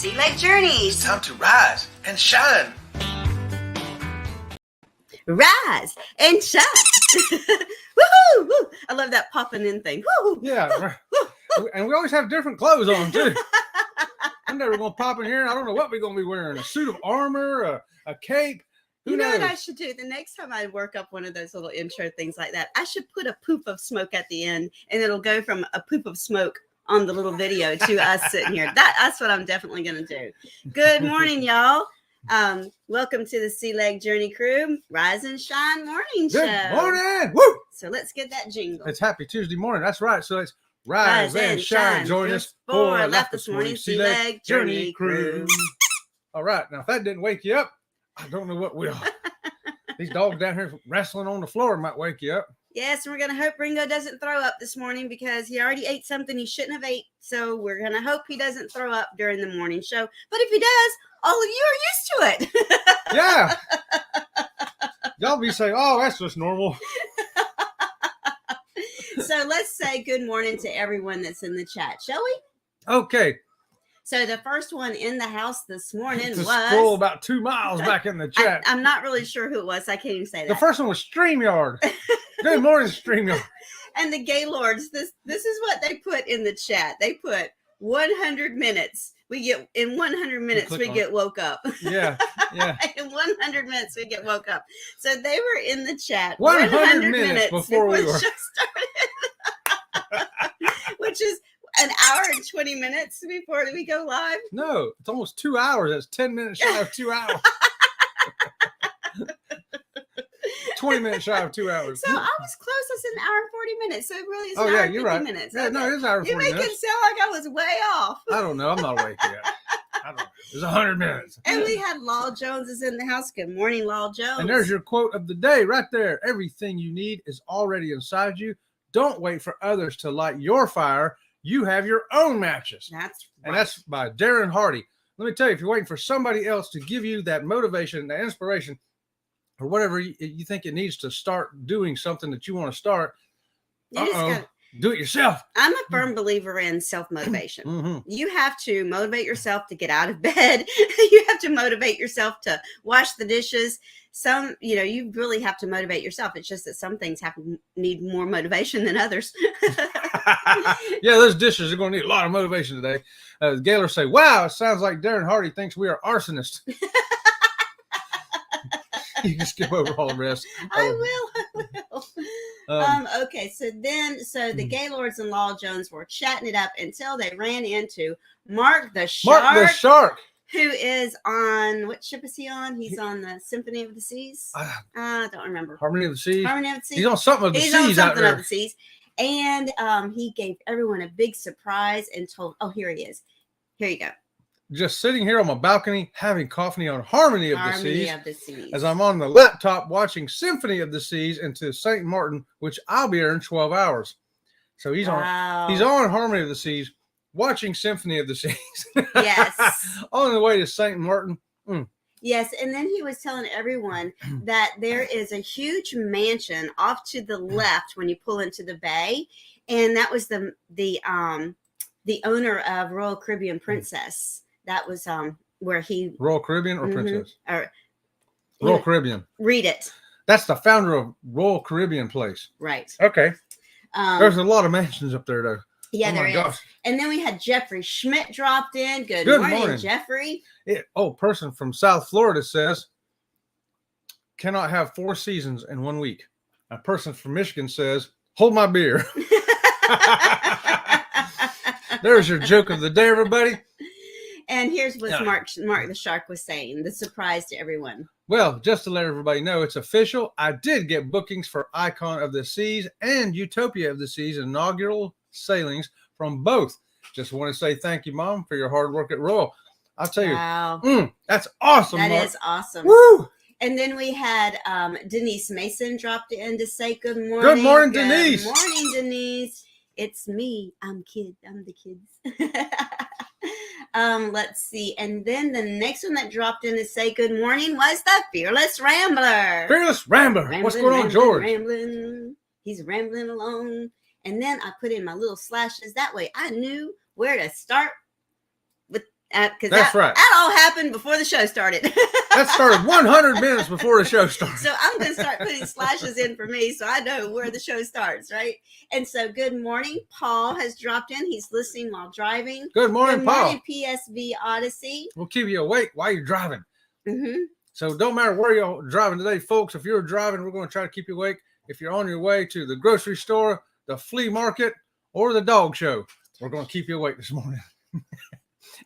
Sea Lake Journeys. It's time to rise and shine. Rise and shine. Woohoo! Woo. I love that popping in thing. Woo. Yeah, and we always have different clothes on too. I'm never gonna pop in here. I don't know what we're gonna be wearing: a suit of armor, a cape. Who You know knows? what I should do? The next time I work up one of those little intro things like that, I should put a poop of smoke at the end, and it'll go from a poop of smoke on the little video to us sitting here. That's what I'm definitely gonna do. Good morning, y'all. Welcome to the Sea Lake Journey crew. Rise and Shine morning show. Good morning. Woo! So let's get that jingle. It's Happy Tuesday morning. That's right. So it's rise and shine. Join us for I our left this morning Sea Lake Journey crew. All right. Now, if that didn't wake you up, I don't know what will. These dogs down here wrestling on the floor might wake you up. Yes, and we're going to hope Ringo doesn't throw up this morning because he already ate something he shouldn't have ate. So we're going to hope he doesn't throw up during the morning show. But if he does, all of you are used to it. Yeah. Y'all be saying, oh, that's just normal. So let's say good morning to everyone that's in the chat, shall we? Okay. So the first one in the house this morning To was... scroll about 2 miles back in the chat. I'm not really sure who it was. I can't even say that. The first one was StreamYard. Good morning, StreamYard. And the Gaylords, this is what they put in the chat. They put 100 minutes. In 100 minutes we get woke up. Yeah. In 100 minutes we get woke up. So they were in the chat 100 minutes before we were. the show started. Which is an hour and 20 minutes before we go live. No, it's almost 2 hours. That's 10 minutes shy of 2 hours. 20 minutes shy of 2 hours. So I was close. It's an hour and 40 minutes. So it really is Oh, an yeah, hour and you're 50 right. minutes. Yeah, Okay. no, it is an hour and 40 You make minutes. it sound like I was way off. I don't know. I'm not awake yet. I don't know. It's 100 minutes. And we had Law Jones is in the house. Good morning, Law Jones. And there's your quote of the day right there. Everything you need is already inside you. Don't wait for others to light your fire. You have your own matches. That's right. And that's by Darren Hardy. Let me tell you, if you're waiting for somebody else to give you that motivation, that inspiration, or whatever you think it needs to start doing something that you want to start, do it yourself. I'm a firm believer in self-motivation. Mm-hmm. You have to motivate yourself to get out of bed. You have to motivate yourself to wash the dishes. You really have to motivate yourself. It's just that some things need more motivation than others. Yeah, those dishes are going to need a lot of motivation today. Gaylor say, wow, it sounds like Darren Hardy thinks we are arsonists. You can skip over all the rest. I will. Okay, so the Gaylords and Law Jones were chatting it up until they ran into Mark the Shark. Who is on, what ship is he on? He's on the Symphony of the Seas. I don't remember. Harmony of the Seas. Harmony of the Seas. He's on something of the He's seas on out something there. of the seas. And he gave everyone a big surprise and told, oh, here he is. Here you go. Just sitting here on my balcony having coffee on Harmony of Harmony the of the Seas. As I'm on the laptop watching Symphony of the Seas into St. Martin, which I'll be there in 12 hours. So he's on Harmony of the Seas, watching Symphony of the Seas. Yes. On the way to St. Martin. Yes, and then he was telling everyone that there is a huge mansion off to the left when you pull into the bay, and that was the owner of Royal Caribbean Princess. That was where he Royal Caribbean or Princess? Royal Caribbean. Read it. That's the founder of Royal Caribbean Place. Right. Okay. There's a lot of mansions up there, though. Yeah, there is. Gosh. And then we had Jeffrey Schmidt dropped in. Good morning, Jeffrey. Person from South Florida says, cannot have 4 seasons in 1 week. A person from Michigan says, hold my beer. There's your joke of the day, everybody. And here's what Mark the Shark was saying, the surprise to everyone. Well, just to let everybody know, it's official. I did get bookings for Icon of the Seas and Utopia of the Seas inaugural sailings from both. Just want to say thank you, Mom, for your hard work at Royal. I'll tell you, that's awesome. That Mark. is awesome. Woo! And then we had Denise Mason dropped in to say good morning. Good morning, Denise. Good morning, Denise. It's me. I'm the kids. Let's see. And then the next one that dropped in to say good morning was the Fearless Rambler. Fearless Rambler. What's going on, George? He's rambling along. And then I put in my little slashes. That way I knew where to start with Because That's right. That all happened before the show started. That started 100 minutes before the show started. So I'm going to start putting slashes in for me so I know where the show starts, right? And so good morning. Paul has dropped in. He's listening while driving. Good morning, Paul. PSV Odyssey. We'll keep you awake while you're driving. Mm-hmm. So don't matter where you're driving today, folks. If you're driving, we're going to try to keep you awake. If you're on your way to the grocery store, the flea market, or the dog show, we're going to keep you awake this morning.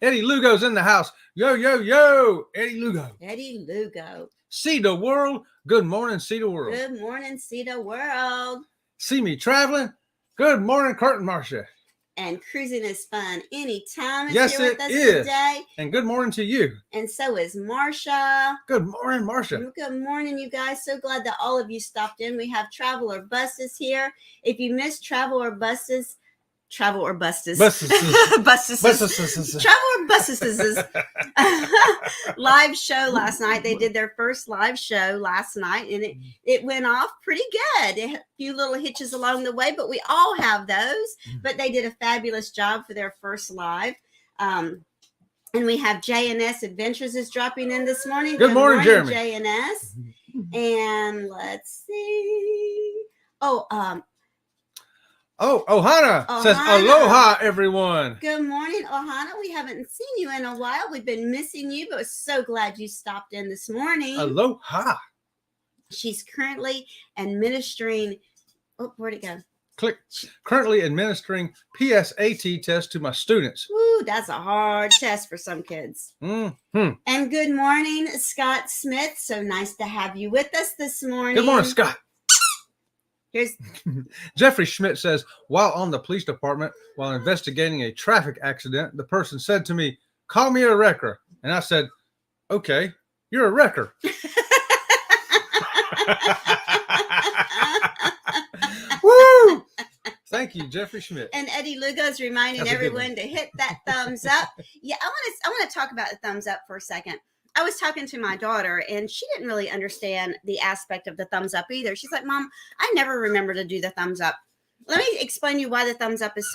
Eddie Lugo's in the house. Yo, yo, yo. Eddie Lugo. Eddie Lugo. See the world. Good morning, see the world. Good morning, see the world. See me traveling. Good morning, Kurt and Marcia. And cruising is fun anytime. It's Yes, here it with us is. today. And good morning to you. And so is Marcia. Good morning, Marcia. Good morning, you guys. So glad that all of you stopped in. We have Traveler Buses here. If you missed Traveler Buses, Traveler Buses live show last night. They did their first live show last night, and it went off pretty good. A few little hitches along the way, but we all have those. But they did a fabulous job for their first live. And we have JNS Adventures is dropping in this morning. Good morning, Jeremy. JNS. And let's see. Ohana says aloha, everyone. Good morning, Ohana. We haven't seen you in a while. We've been missing you, but we're so glad you stopped in this morning. Aloha. She's currently administering. Oh, where'd it go? Click. Currently administering PSAT tests to my students. Ooh, that's a hard test for some kids. Mm-hmm. And good morning, Scott Smith. So nice to have you with us this morning. Good morning, Scott. Here's Jeffrey Schmidt says, while on the police department, while investigating a traffic accident, the person said to me, "Call me a wrecker." And I said, "Okay, you're a wrecker." Woo! Thank you, Jeffrey Schmidt. And Eddie Lugo's reminding everyone to hit that thumbs up. Yeah, I want to talk about the thumbs up for a second. I was talking to my daughter, and she didn't really understand the aspect of the thumbs up either. She's like, "Mom, I never remember to do the thumbs up." Let me explain to you why the thumbs up is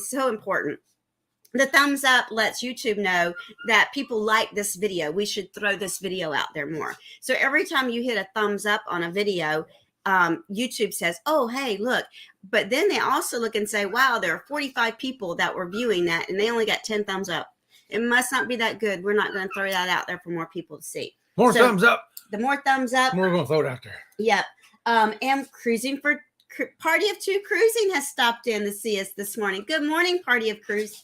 so important. The thumbs up lets YouTube know that people like this video. We should throw this video out there more. So every time you hit a thumbs up on a video, YouTube says, "Oh, hey, look." But then they also look and say, "Wow, there are 45 people that were viewing that, and they only got 10 thumbs up. It must not be that good. We're not going to throw that out there for more people to see." More thumbs up. The more thumbs up. We're going to throw it out there. Yep. And Cruising for Party of Two Cruising has stopped in to see us this morning. Good morning, Party of Cruise.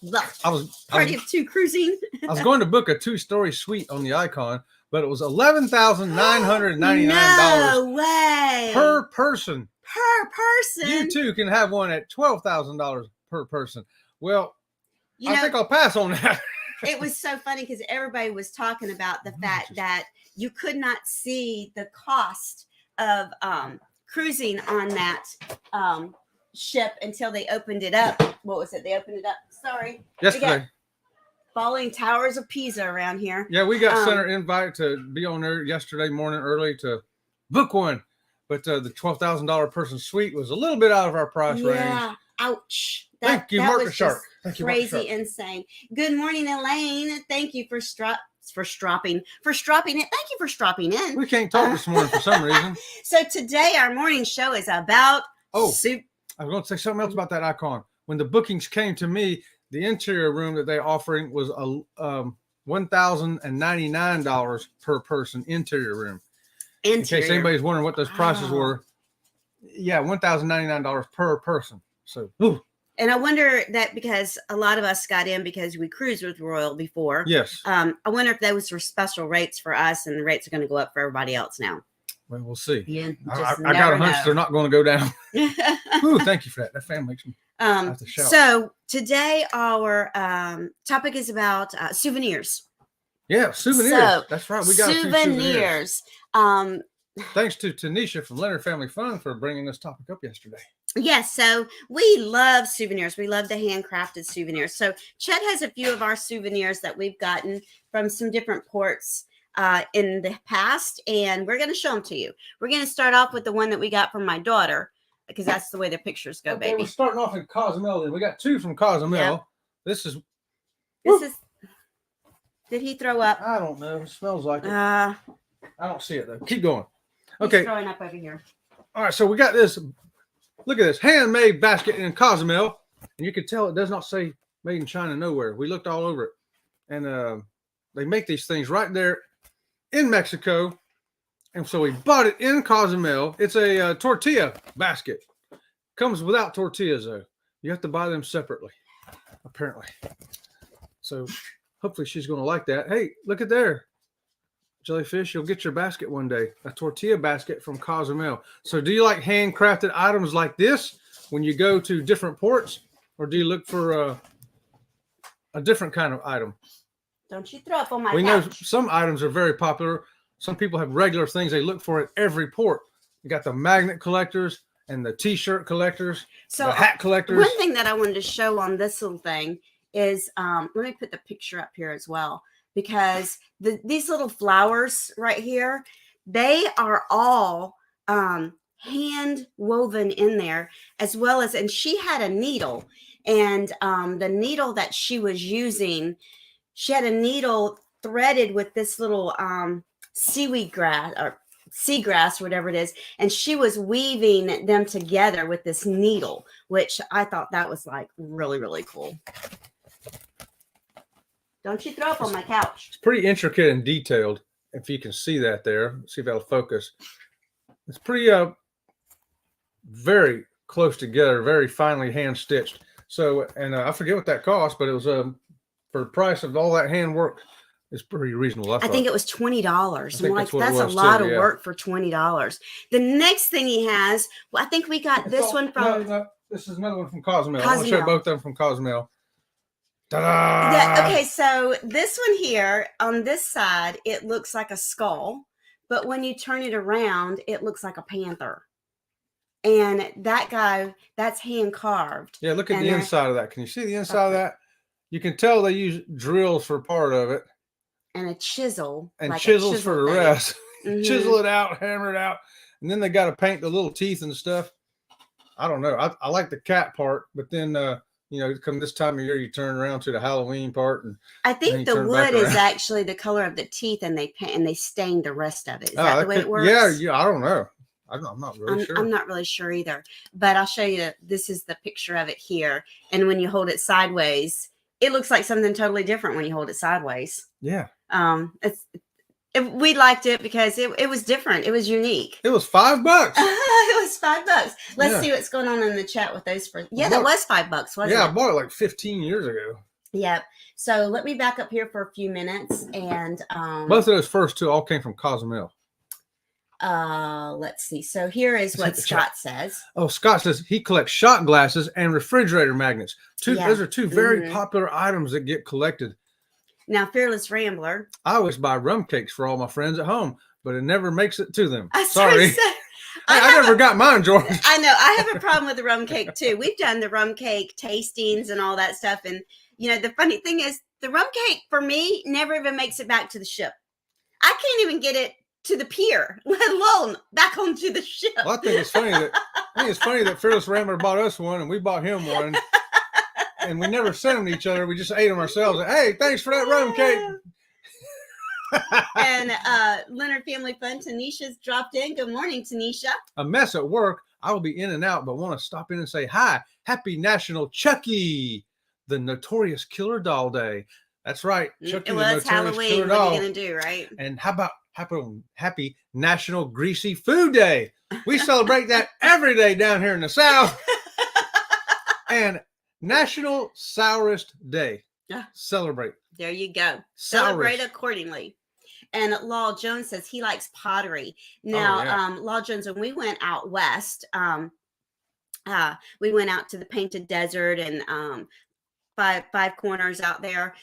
Party of Two Cruising. I was going to book a 2-story suite on the Icon, but it was $11,999. No way. Per person. Per person. You too can have one at $12,000 per person. Well, I think I'll pass on that. It was so funny because everybody was talking about the fact that you could not see the cost of cruising on that ship until they opened it up. What was it? They opened it up. Sorry. Yesterday. Falling Towers of Pisa around here. Yeah, we got sent an invite to be on there yesterday morning early to book one. But the $12,000 person suite was a little bit out of our price range. Yeah. Ouch. Thank you, Market Shark. Thank you, crazy, insane. Good morning, Elaine. Thank you for stropping it. Thank you for stropping in. We can't talk this morning for some reason. So today our morning show is about soup. I was going to say something else about that Icon. When the bookings came to me, the interior room that they're offering was $1,099 per person interior room. In case anybody's wondering what those prices were. Yeah, $1,099 per person. So, ooh. And I wonder that because a lot of us got in because we cruised with Royal before. Yes. I wonder if those were special rates for us and the rates are going to go up for everybody else now. Well, we'll see. Yeah, I got a hunch they're not going to go down. Ooh, thank you for that. That fan makes me have to shout. So today our topic is about souvenirs. Yeah, souvenirs. So, that's right. We got souvenirs. Thanks to Tanisha from Leonard Family Fun for bringing this topic up yesterday. Yes, so we love souvenirs. We love the handcrafted souvenirs. So Chet has a few of our souvenirs that we've gotten from some different ports in the past, and we're going to show them to you. We're going to start off with the one that we got from my daughter, because that's the way the pictures go, baby. We're starting off in Cozumel. We got two from Cozumel. Yep. This is Did he throw up? I don't know. It smells like it. Uh, I don't see it though. Keep going. He's Okay. throwing up over here. All right. So we got this. Look at this handmade basket in Cozumel, and you can tell it does not say made in China nowhere. We looked all over it, and they make these things right there in Mexico, and so we bought it in Cozumel. It's a tortilla basket. Comes without tortillas though. You have to buy them separately, apparently. So hopefully she's going to like that. Hey, look at there. Jellyfish, you'll get your basket one day. A tortilla basket from Cozumel. So do you like handcrafted items like this when you go to different ports? Or do you look for a different kind of item? Don't you throw up on my We couch. know some items are very popular. Some people have regular things they look for at every port. You got the magnet collectors and the t-shirt collectors, So the hat collectors. one thing that I wanted to show on this little thing is, let me put the picture up here as well, because these little flowers right here, they are all hand woven in there, as well as, and she had a needle, and the needle that she was using, she had a needle threaded with this little seaweed grass or seagrass, whatever it is, and she was weaving them together with this needle, which I thought that was like really, really cool. Don't you throw up on my couch. It's pretty intricate and detailed. If you can see that there, see if that'll focus. It's pretty very close together, very finely hand stitched. So, and I forget what that cost, but it was for the price of all that handwork. It's pretty reasonable. I think it was $20. I'm like, that's a was lot too, of yeah. work for $20. The next thing he has, well, I think we got this one from. No, this is another one from Cozumel. I want to show both of them from Cozumel. Ta-da! Yeah, okay, so this one here on this side, it looks like a skull, but when you turn it around, it looks like a panther. And that guy, that's hand carved. Yeah, look at the inside of that. Can you see the inside of that? You can tell they use drills for part of it. And a chisel. And like chisels for the rest. Mm-hmm. Chisel it out, hammer it out. And then they got to paint the little teeth and stuff. I don't know. I like the cat part, but then, come this time of year, you turn around to the Halloween part. And I think the wood is actually the color of the teeth, and they paint and they stain the rest of it. Is that the way it works? Yeah. I don't know. I'm not really sure. I'm not really sure either. But I'll show you. This is the picture of it here. And when you hold it sideways, it looks like something totally different when you hold it sideways. Yeah. We liked it because it was different. It was unique. It was $5. It was $5. Let's see what's going on in the chat with those. That was $5, wasn't it? Yeah, I bought it like 15 years ago. Yep. So let me back up here for a few minutes. And both of those first two all came from Cozumel. Let's see. So here is what Scott says. Oh, Scott says he collects shot glasses and refrigerator magnets. Those are two very popular items that get collected. Now, Fearless Rambler. I always buy rum cakes for all my friends at home, but it never makes it to them. Sorry. I never got mine, George. I know. I have a problem with the rum cake, too. We've done the rum cake tastings and all that stuff. And, the funny thing is, the rum cake, for me, never even makes it back to the ship. I can't even get it to the pier, let alone back onto the ship. Well, I think it's funny that Fearless Rambler bought us one and we bought him one. And we never sent them to each other. We just ate them ourselves. Hey, thanks for that rum cake. And Leonard Family Fun, Tanisha's dropped in. Good morning, Tanisha. A mess at work. I will be in and out, but want to stop in and say hi. Happy National Chucky, the Notorious Killer Doll Day. That's right. Chucky, well, it's Halloween. What are you going to do, right? And how about happy National Greasy Food Day? We celebrate that every day down here in the South. And National Sourest Day. Yeah. Celebrate. There you go. Celebrate accordingly. And Law Jones says he likes pottery. Now, Law Jones, when we went out west, we went out to the Painted Desert and five corners out there.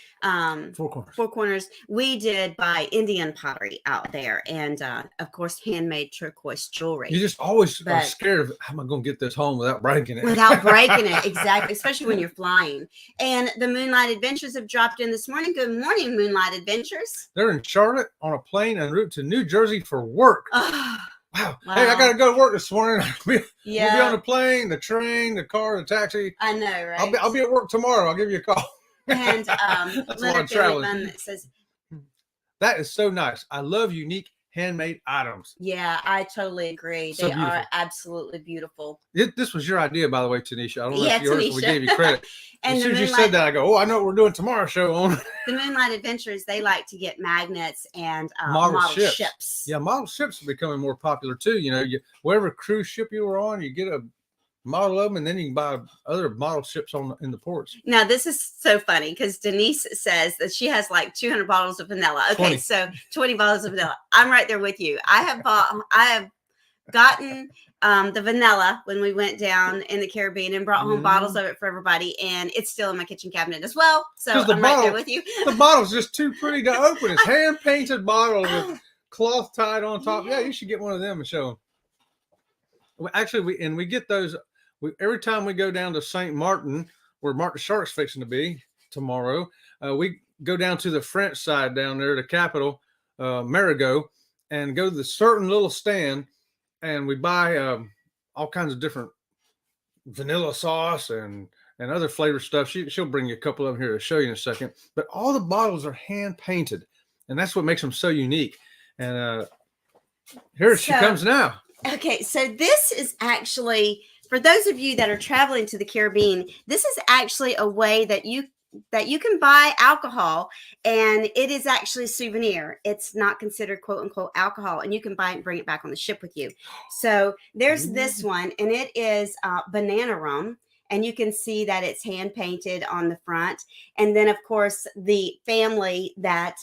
Four corners. We did buy Indian pottery out there, and of course, handmade turquoise jewelry. You just always are scared of how am I going to get this home without breaking it? Without breaking it, exactly. Especially when you're flying. And the Moonlight Adventures have dropped in this morning. Good morning, Moonlight Adventures. They're in Charlotte on a plane en route to New Jersey for work. Wow. Hey, I got to go to work this morning. We'll be on the plane, the train, the car, the taxi. I know, right? I'll be at work tomorrow. I'll give you a call. And Leonard Family Fun says, That is so nice. I love unique handmade items. Yeah, I totally agree. So They are beautiful. absolutely beautiful. This was your idea, by the way, Tanisha. I don't know Yeah, if you heard us, we Tanisha. gave you credit. And As the soon as you Moonlight, said that, I go, oh, I know what we're doing tomorrow's show on. the Moonlight Adventures, they like to get magnets and Model model ships. ships. Yeah, model ships are becoming more popular too. You know, whatever cruise ship you were on, you get a model of them, and then you can buy other model ships in the ports. Now, this is so funny because Denise says that she has like 200 bottles of vanilla. Okay, 20. so 20 bottles of vanilla. I'm right there with you. I have gotten the vanilla when we went down in the Caribbean and brought home bottles of it for everybody, and it's still in my kitchen cabinet as well. So I'm right there with you. The bottle's just too pretty to open. It's hand painted bottle with cloth tied on top. Yeah, you should get one of them and show them. Actually, we get those every time we go down to St. Martin, where Martin Shark's fixing to be tomorrow. We go down to the French side down there, the capital, Marigot, and go to the certain little stand, and we buy all kinds of different vanilla sauce and other flavor stuff. She'll bring you a couple of them here to show you in a second. But all the bottles are hand painted, and that's what makes them so unique. And here she comes now. Okay, so this is actually, for those of you that are traveling to the Caribbean, this is actually a way that you can buy alcohol, and it is actually a souvenir. It's not considered quote unquote alcohol, and you can buy it and bring it back on the ship with you. So there's this one, and it is banana rum, and you can see that it's hand painted on the front. And then of course the family that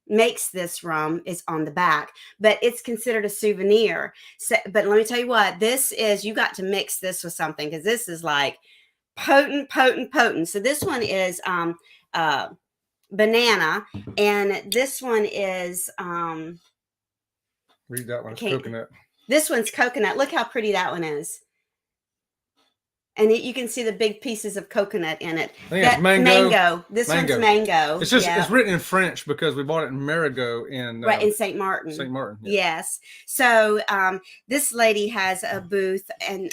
makes this rum is on the back, but it's considered a souvenir. So, but let me tell you what, this is, you got to mix this with something, because this is like potent. So this one is banana, and this one is read that one, coconut. This one's coconut. Look how pretty that one is. And you can see the big pieces of coconut in it. I think it's mango. This one's mango. It's just it's written in French because we bought it in Marigot in St. Martin. St. Martin. Yeah. Yes. So this lady has a booth, and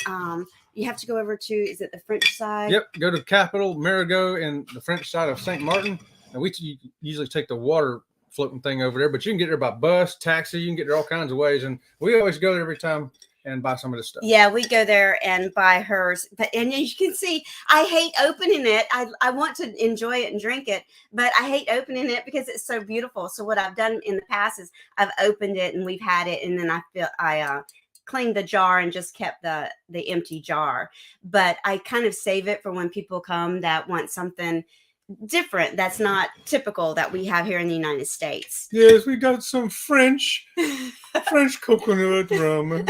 you have to go over to, is it the French side? Yep. Go to Capital Marigot in the French side of St. Martin, and we usually take the water floating thing over there, but you can get there by bus, taxi. You can get there all kinds of ways, and we always go there every time and buy some of this stuff. Yeah, we go there and buy hers. And as you can see, I hate opening it. I want to enjoy it and drink it, but I hate opening it because it's so beautiful. So what I've done in the past is I've opened it and we've had it, and then I cleaned the jar and just kept the empty jar. But I kind of save it for when people come that want something different that's not typical that we have here in the United States. Yes, we got some French coconut rum.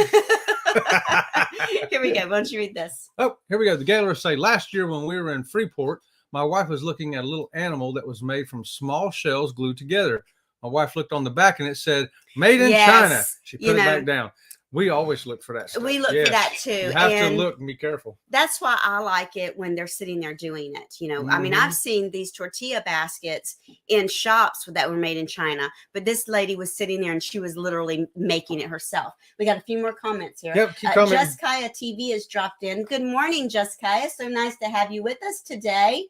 Here we go. Why don't you read this? Oh, here we go. The Gaylors say, last year when we were in Freeport, my wife was looking at a little animal that was made from small shells glued together. My wife looked on the back and it said, made in China. She put it back down. We always look for that stuff. We look for that too. You have to look and be careful. That's why I like it when they're sitting there doing it. You know, I mean, I've seen these tortilla baskets in shops that were made in China, but this lady was sitting there and she was literally making it herself. We got a few more comments here. Yep, keep commenting. Jessica TV has dropped in. Good morning, Jessica. So nice to have you with us today.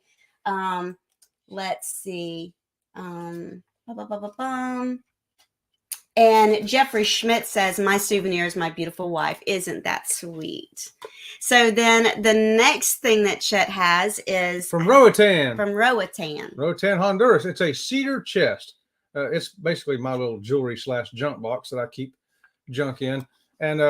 Let's see. And Jeffrey Schmidt says, my souvenir is my beautiful wife. Isn't that sweet? So then the next thing that Chet has is from Roatan. Roatan, Honduras. It's a cedar chest. It's basically my little jewelry / junk box that I keep junk in. And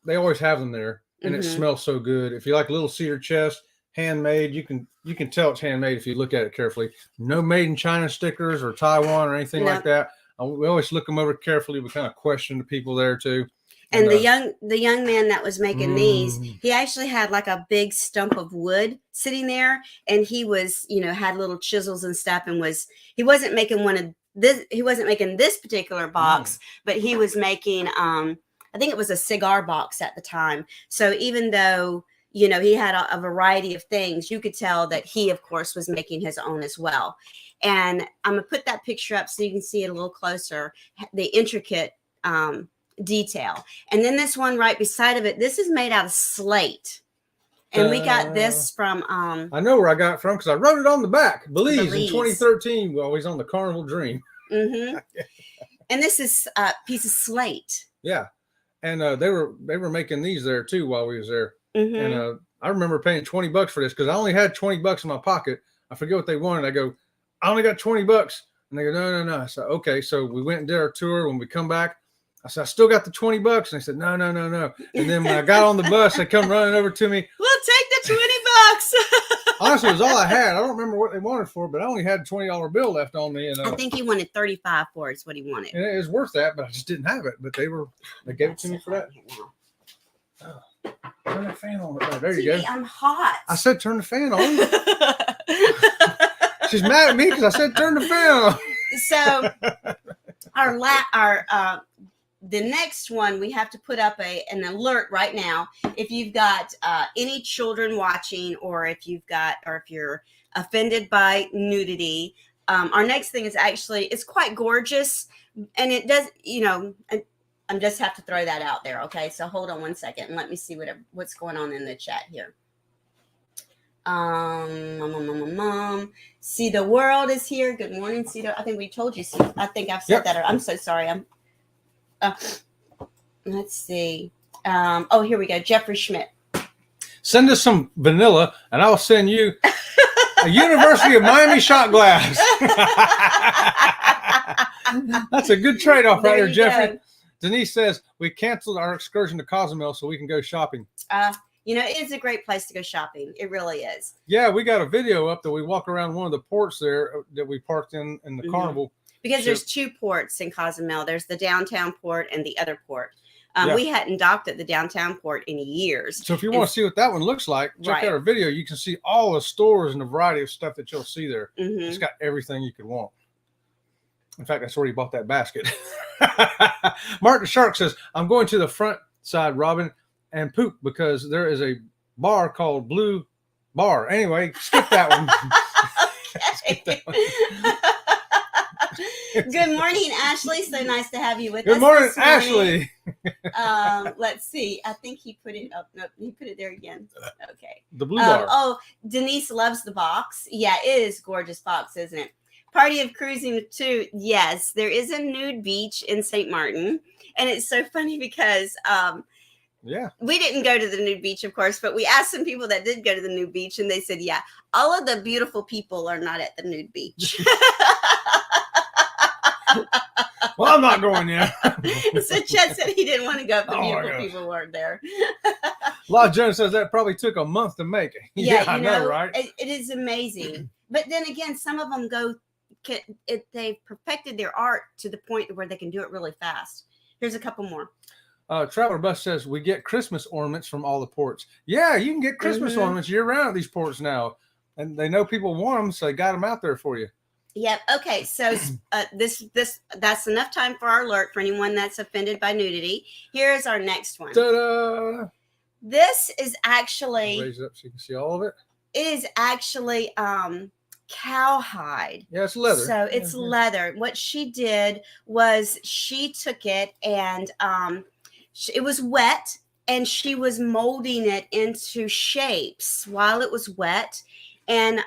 they always have them there. And it smells so good. If you like a little cedar chest, handmade, you can tell it's handmade if you look at it carefully. No made in China stickers or Taiwan or anything like that. We always look them over carefully. We kind of question the people there too. And the young man that was making these, he actually had like a big stump of wood sitting there, and he was, had little chisels and stuff, and he wasn't making this particular box, but he was making I think it was a cigar box at the time. So even though he had a variety of things, you could tell that he, of course, was making his own as well. And I'm going to put that picture up so you can see it a little closer, the intricate detail. And then this one right beside of it, this is made out of slate. And we got this from I know where I got it from because I wrote it on the back. Belize in Belize. 2013. Well, he's on the Carnival Dream. And this is a piece of slate. Yeah, and they were making these there too while we was there. And I remember paying $20 for this because I only had $20 in my pocket. I forget what they wanted. I go, I only got $20, and they go, no. I said, okay. So we went and did our tour. When we come back, I said, I still got the $20, and they said, no. And then when I got on the bus, they come running over to me. We'll take the $20. Honestly, it was all I had. I don't remember what they wanted for, but I only had a $20 bill left on me. And I think he wanted 35 for it. Is what he wanted. And it was worth that, but I just didn't have it. But they gave it to me for that. Oh, turn that fan on. Oh, there you go. I'm hot. I said turn the fan on. She's mad at me because I said turn the fan on. So the next one, we have to put up an alert right now. If you've got any children watching, or if you're offended by nudity, our next thing is it's quite gorgeous, and it does, I just have to throw that out there. Okay, so hold on one second and let me see what's going on in the chat here. See, the world is here. Good morning, Cedar. I think we told you. I think I've said that. I'm so sorry. Let's see. Here we go. Jeffrey Schmidt. Send us some vanilla, and I'll send you a University of Miami shot glass. That's a good trade-off right there, Jeffrey. Go. Denise says we canceled our excursion to Cozumel so we can go shopping. It is a great place to go shopping. It really is. Yeah, we got a video up that we walk around one of the ports there that we parked in the Carnival. Because there's two ports in Cozumel. There's the downtown port and the other port. Yeah. We hadn't docked at the downtown port in years. So if you want to see what that one looks like, check out our video. You can see all the stores and the variety of stuff that you'll see there. It's got everything you could want. In fact, that's where he bought that basket. Martin Shark says, I'm going to the front side, Robin, and poop because there is a bar called Blue Bar. Anyway, skip that one. Skip that one. Good morning, Ashley. So nice to have you with us. Good morning, Ashley. Let's see. I think he put it up. No, he put it there again. Okay. The Blue Bar. Denise loves the box. Yeah, it is a gorgeous box, isn't it? Party of Cruising too. Yes, there is a nude beach in St. Martin. And it's so funny because we didn't go to the nude beach, of course, but we asked some people that did go to the nude beach, and they said, yeah, all of the beautiful people are not at the nude beach. Well, I'm not going there. So Chet said he didn't want to go if the beautiful people weren't there. Law Jones says that probably took a month to make it. Yeah, I know, right? It is amazing. But then again, some of them they've perfected their art to the point where they can do it really fast. Here's a couple more. Traveler Bus says we get Christmas ornaments from all the ports. Yeah, you can get Christmas ornaments year round at these ports now, and they know people want them, so they got them out there for you. Yep. Okay. So that's enough time for our alert for anyone that's offended by nudity. Here's our next one. Ta-da! This is actually raise it up so you can see all of it. It is actually cowhide. Yeah, it's leather. So it's leather. What she did was she took it and it was wet, and she was molding it into shapes while it was wet, and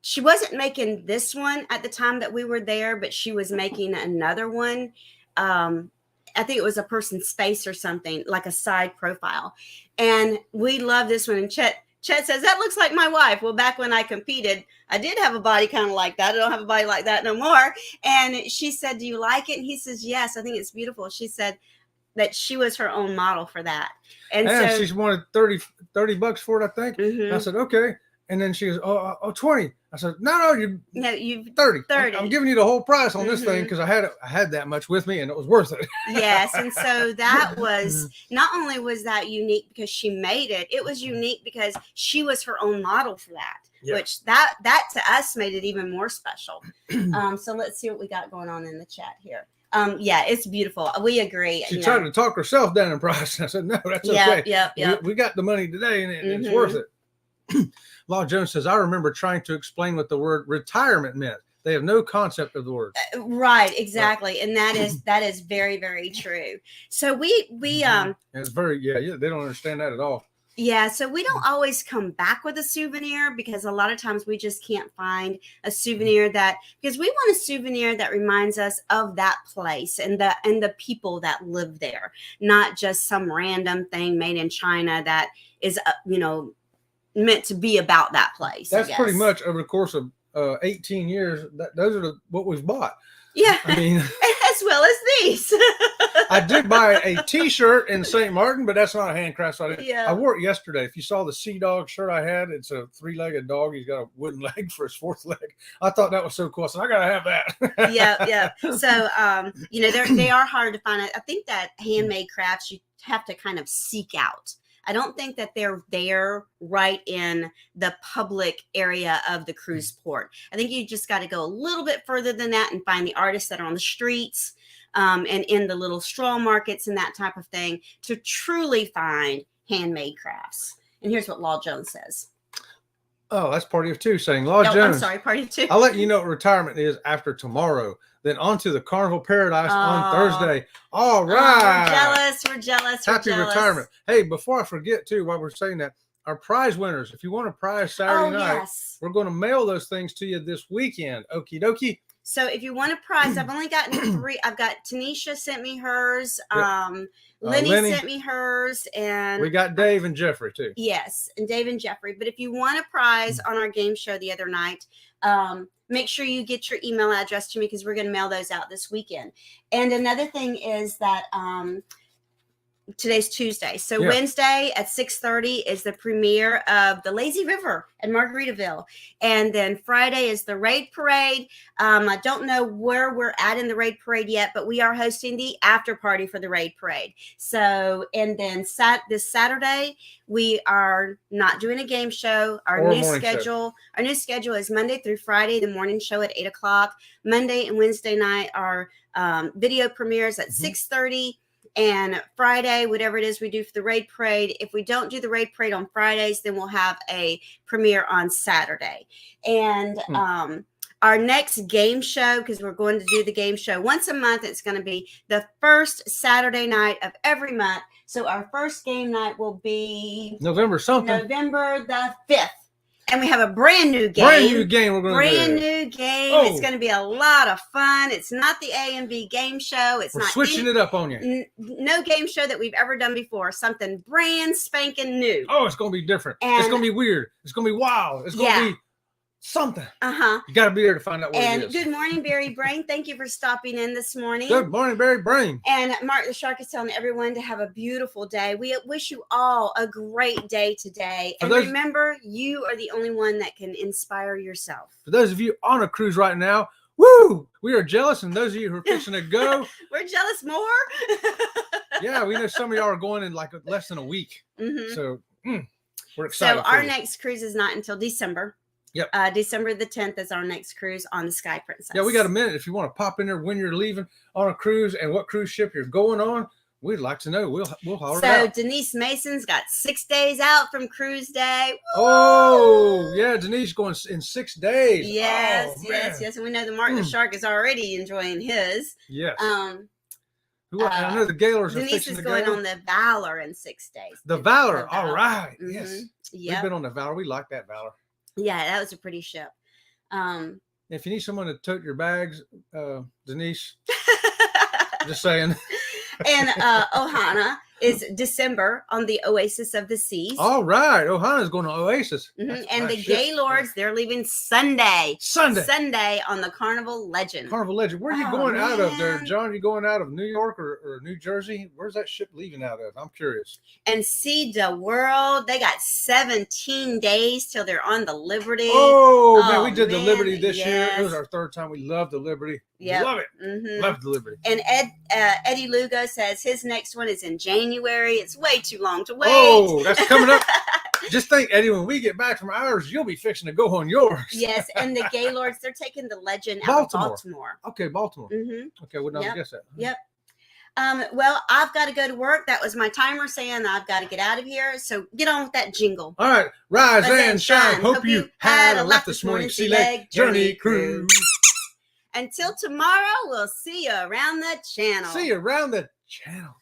she wasn't making this one at the time that we were there, but she was making another one. I think it was a person's face or something, like a side profile. And we love this one. And Chet says, that looks like my wife. Well, back when I competed, I did have a body kind of like that. I don't have a body like that no more. And she said, do you like it? And he says, yes, I think it's beautiful. She said that she was her own model for that. And so she's wanted $30 for it, I think. And I said, okay. And then she goes, oh, 20. I said, no, you've 30. I'm giving you the whole price on this thing because I had that much with me and it was worth it. Yes. And so that was, not only was that unique because she made it, it was unique because she was her own model for that, which that to us made it even more special. So let's see what we got going on in the chat here. It's beautiful. We agree. She tried to talk herself down in price. I said, no, that's okay. Yeah. We got the money today and it's worth it. Law Jones says, I remember trying to explain what the word retirement meant. They have no concept of the word. Right, exactly. And that is very, very true. So we it's very, they don't understand that at all. Yeah, so we don't always come back with a souvenir because a lot of times we just can't find a souvenir because we want a souvenir that reminds us of that place and the people that live there, not just some random thing made in China that is meant to be about that place. That's pretty much over the course of 18 years. Those are what we've bought. Yeah, I mean, as well as these. I did buy a T-shirt in St. Martin, but that's not a handcraft. So Yeah. I wore it yesterday. If you saw the Sea Dog shirt I had, it's a 3-legged dog. He's got a wooden leg for his 4th leg. I thought that was so cool. So I gotta have that. Yeah. So they are hard to find. I think that handmade crafts you have to kind of seek out. I don't think that they're there right in the public area of the cruise port. I think you just got to go a little bit further than that and find the artists that are on the streets and in the little straw markets and that type of thing to truly find handmade crafts. And here's what Law Jones says. Oh, that's Party of Two saying, Law Jones. I'm sorry, Party of Two. I'll let you know what retirement is after tomorrow. Then on to the Carnival Paradise on Thursday. All right. We're jealous. Happy retirement. Hey, before I forget, too, while we're saying that, our prize winners, if you want a prize Saturday night, we're going to mail those things to you this weekend. Okie dokie. So if you want a prize, I've only gotten 3. I've got Tanisha sent me hers. Lenny sent me hers. And we got Dave and Jeffrey, too. Yes, and Dave and Jeffrey. But if you want a prize on our game show the other night, make sure you get your email address to me because we're going to mail those out this weekend. And another thing is that today's Tuesday. So Wednesday at 6:30 is the premiere of the Lazy River at Margaritaville. And then Friday is the Raid Parade. I don't know where we're at in the Raid Parade yet, but we are hosting the after party for the Raid Parade. So, and then this Saturday, we are not doing a game show. Our new schedule is Monday through Friday, the morning show at 8 o'clock. Monday and Wednesday night are video premieres at 6:30. And Friday, whatever it is we do for the Raid Parade, if we don't do the Raid Parade on Fridays, then we'll have a premiere on Saturday. And our next game show, because we're going to do the game show once a month, it's going to be the first Saturday night of every month. So our first game night will be November the 5th. And we have a brand new game. We're going to new game. Oh. It's going to be a lot of fun. It's not the A and B game show. We're switching it up on you. No game show that we've ever done before. Something brand spanking new. Oh, it's going to be different. It's going to be weird. It's going to be wild. It's going to be something. You got to be there to find out what it is. Good morning, Barry Brain. Thank you for stopping in this morning. Good morning, Barry Brain. And Mark the Shark is telling everyone to have a beautiful day. We wish you all a great day today. And remember, you are the only one that can inspire yourself. For those of you on a cruise right now, woo! We are jealous. And those of you who are fixing to go, we're jealous more. Yeah, we know some of y'all are going in like less than a week. So we're excited. So our next cruise is not until December. Yep. December the 10th is our next cruise on the Sky Princess. Yeah, we got a minute. If you want to pop in there when you're leaving on a cruise and what cruise ship you're going on, we'd like to know. We'll holler it out. So Denise Mason's got 6 days out from cruise day. Woo! Oh, yeah, Denise going in 6 days. Yes. And we know the Mark the Shark is already enjoying his. Yes. I know the Gaylors are Denise is going on the Valor in 6 days. The Valor. All right. Yes. Yep. We've been on the Valor. We like that Valor. Yeah, that was a pretty ship. If you need someone to tote your bags, Denise, just saying. And Ohana is December on the Oasis of the Seas. All right. Ohana's going to Oasis. And the Gaylords, they're leaving Sunday on the Carnival Legend. Where are you going out of there, John? You going out of New York or New Jersey? Where's that ship leaving out of? I'm curious. And Sea the World, they got 17 days till they're on the Liberty. Oh man, we did the Liberty this year. It was our 3rd time. We love the Liberty. Yeah, love it. Love the Liberty. And Eddie Lugo says his next one is in January. It's way too long to wait. Oh, that's coming up. Just think, Eddie, when we get back from ours, you'll be fixing to go on yours. Yes, and the Gaylords, they're taking the Legend out of Baltimore. Okay, Baltimore. Okay, wouldn't have guessed that. Yep. Well, I've got to go to work. That was my timer saying I've got to get out of here. So get on with that jingle. All right. Rise and shine. Hope you had a laugh this morning. Sea Leg Journey Cruise. Until tomorrow, we'll see you around the channel. See you around the channel.